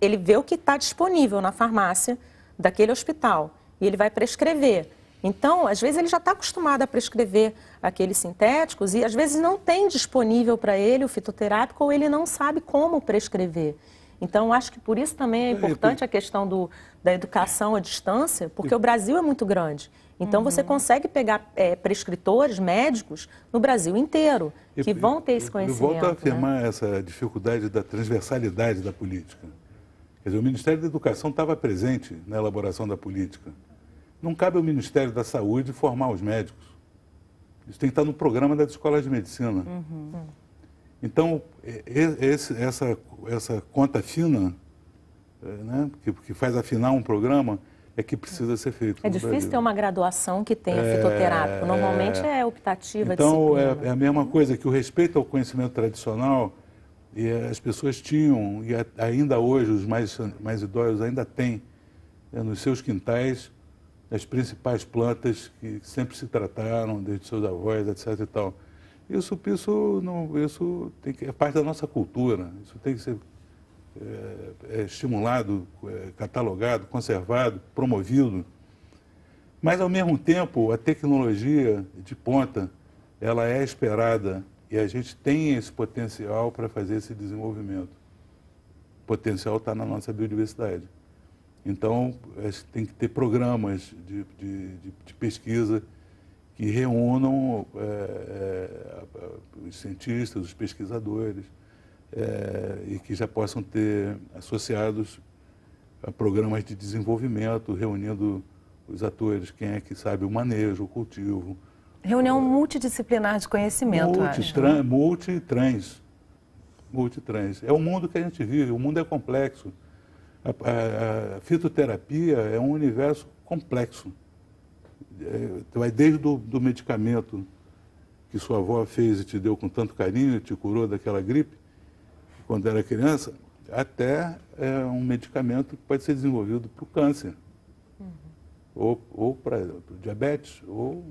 ele vê o que está disponível na farmácia daquele hospital e ele vai prescrever. Então, às vezes, ele já está acostumado a prescrever aqueles sintéticos e, às vezes, não tem disponível para ele o fitoterápico ou ele não sabe como prescrever. Então, acho que por isso também é importante a questão da educação à distância, porque o Brasil é muito grande. Então, você consegue pegar prescritores, médicos, no Brasil inteiro, que vão ter esse conhecimento. Eu volto a afirmar essa dificuldade da transversalidade da política. Quer dizer, o Ministério da Educação estava presente na elaboração da política. Não cabe ao Ministério da Saúde formar os médicos. Isso tem que estar no programa das escolas de medicina. Então, essa conta fina, né, que faz afinar um programa, é que precisa ser feito. É difícil ter uma graduação que tenha fitoterápico. Normalmente é optativa, então, disciplina. é a mesma coisa que o respeito ao conhecimento tradicional, e as pessoas tinham, e ainda hoje os mais idosos ainda têm, nos seus quintais, as principais plantas que sempre se trataram, desde seus avós, etc. e tal. Isso é parte da nossa cultura, isso tem que ser estimulado, catalogado, conservado, promovido. Mas, ao mesmo tempo, a tecnologia de ponta, ela é esperada e a gente tem esse potencial para fazer esse desenvolvimento. O potencial está na nossa biodiversidade. Então, tem que ter programas de pesquisa que reúnam os cientistas, os pesquisadores, e que já possam ter associados a programas de desenvolvimento, reunindo os atores, quem é que sabe o manejo, o cultivo. Reunião multidisciplinar de conhecimento, multitrans. É o mundo que a gente vive, o mundo é complexo. A fitoterapia é um universo complexo. Vai desde do medicamento que sua avó fez e te deu com tanto carinho, te curou daquela gripe, quando era criança, até um medicamento que pode ser desenvolvido para o câncer, ou para diabetes, ou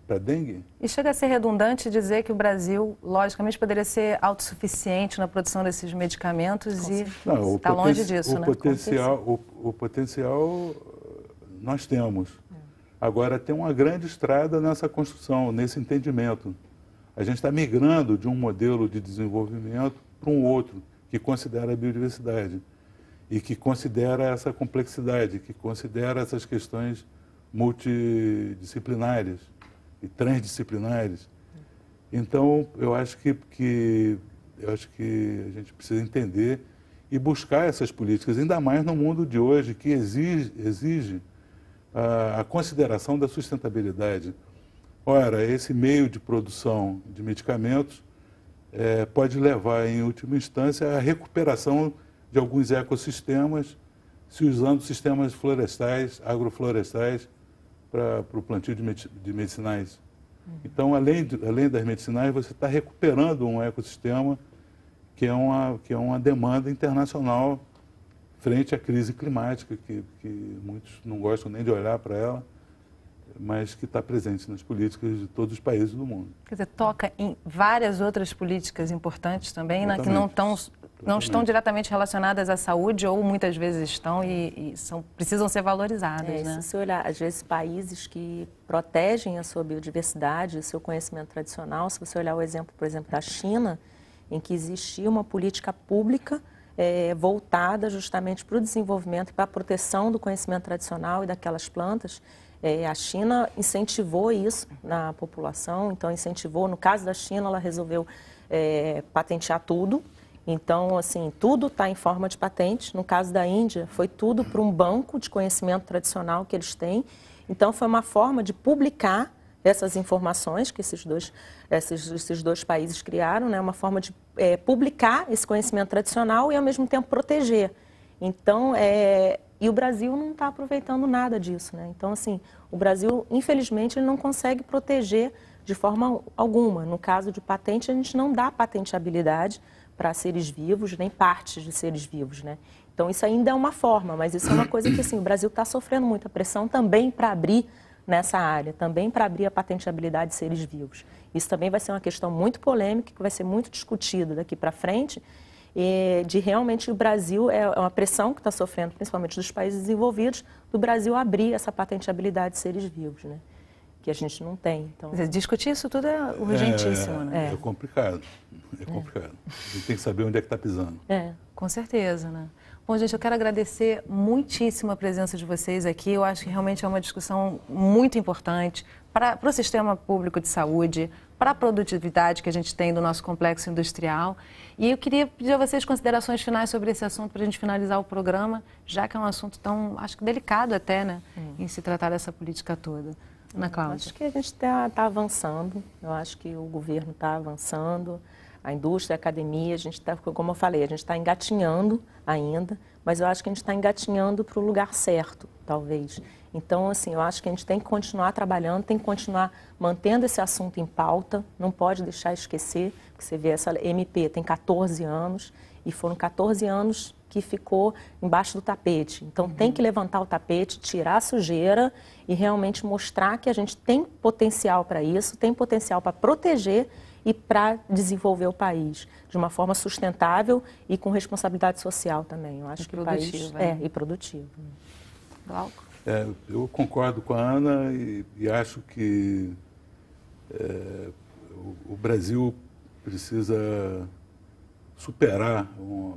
para dengue. E chega a ser redundante dizer que o Brasil, logicamente, poderia ser autossuficiente na produção desses medicamentos e está longe disso, né? O potencial nós temos. Agora, tem uma grande estrada nessa construção, nesse entendimento. A gente está migrando de um modelo de desenvolvimento para um outro, que considera a biodiversidade e que considera essa complexidade, que considera essas questões multidisciplinares e transdisciplinares. Então, eu acho que a gente precisa entender e buscar essas políticas, ainda mais no mundo de hoje, que exige a consideração da sustentabilidade. Ora, esse meio de produção de medicamentos pode levar, em última instância, à recuperação de alguns ecossistemas, se usando sistemas florestais, agroflorestais, para o plantio de medicinais. Então, além das medicinais, você está recuperando um ecossistema que é uma demanda internacional frente à crise climática, que muitos não gostam nem de olhar para ela, mas que está presente nas políticas de todos os países do mundo. Quer dizer, toca em várias outras políticas importantes também, né, que não estão diretamente relacionadas à saúde ou muitas vezes estão e precisam ser valorizadas. Né? Se você olhar, às vezes, países que protegem a sua biodiversidade, o seu conhecimento tradicional, se você olhar o exemplo, por exemplo, da China, em que existia uma política pública voltada justamente para o desenvolvimento e para a proteção do conhecimento tradicional e daquelas plantas. A China incentivou isso na população, então incentivou, no caso da China, ela resolveu patentear tudo. Então, assim, tudo está em forma de patente. No caso da Índia, foi tudo para um banco de conhecimento tradicional que eles têm. Então, foi uma forma de publicar essas informações que esses dois países criaram, né? Uma forma de publicar esse conhecimento tradicional e, ao mesmo tempo, proteger. Então, e o Brasil não está aproveitando nada disso, né? Então, assim, o Brasil, infelizmente, ele não consegue proteger de forma alguma. No caso de patente, a gente não dá patenteabilidade para seres vivos, nem partes de seres vivos, né? Então, isso ainda é uma forma, mas isso é uma coisa que, assim, o Brasil está sofrendo muita pressão também para abrir nessa área, também para abrir a patenteabilidade de seres vivos. Isso também vai ser uma questão muito polêmica, que vai ser muito discutida daqui para frente, de realmente o Brasil, é uma pressão que está sofrendo, principalmente dos países desenvolvidos, do Brasil abrir essa patenteabilidade de seres vivos, né? Que a gente não tem. Então... Discutir isso tudo é urgentíssimo, né? É complicado, é complicado. A gente tem que saber onde é que está pisando. Com certeza, né? Bom, gente, eu quero agradecer muitíssimo a presença de vocês aqui. Eu acho que realmente é uma discussão muito importante para o sistema público de saúde, para a produtividade que a gente tem do nosso complexo industrial. E eu queria pedir a vocês considerações finais sobre esse assunto para a gente finalizar o programa, já que é um assunto tão, acho que delicado até, né, em se tratar dessa política toda. Ana Cláudia. Acho que a gente está avançando, eu acho que o governo está avançando, a indústria, a academia, a gente está, como eu falei, a gente está engatinhando ainda, mas eu acho que a gente está engatinhando para o lugar certo, talvez. Então, assim, eu acho que a gente tem que continuar trabalhando, tem que continuar mantendo esse assunto em pauta, não pode deixar esquecer, porque você vê, essa MP tem 14 anos, e foram 14 anos que ficou embaixo do tapete. Então, tem que levantar o tapete, tirar a sujeira e realmente mostrar que a gente tem potencial para isso, tem potencial para proteger e para desenvolver o país de uma forma sustentável e com responsabilidade social também. Eu acho que o país e produtivo. Glauco? Eu concordo com a Ana e acho que o Brasil precisa superar o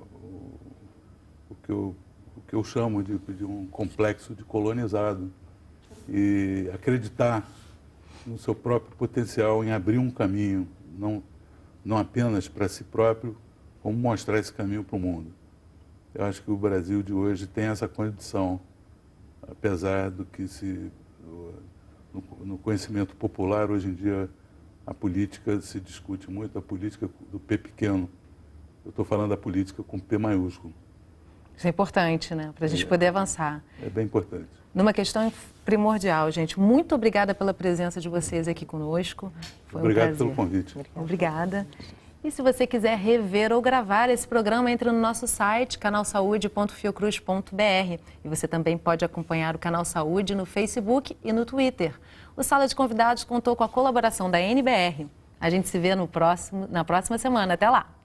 que eu chamo de um complexo de colonizado e acreditar no seu próprio potencial em abrir um caminho, não apenas para si próprio, como mostrar esse caminho para o mundo. Eu acho que o Brasil de hoje tem essa condição, apesar do que no conhecimento popular, hoje em dia, a política se discute muito, a política do P pequeno. Eu estou falando da política com P maiúsculo. Isso é importante, né? Para a gente poder avançar. É bem importante. Numa questão primordial, gente. Muito obrigada pela presença de vocês aqui conosco. Foi Obrigado pelo convite. Obrigada. E se você quiser rever ou gravar esse programa, entre no nosso site, canalsaude.fiocruz.br. E você também pode acompanhar o Canal Saúde no Facebook e no Twitter. O Sala de Convidados contou com a colaboração da NBR. A gente se vê na próxima semana. Até lá!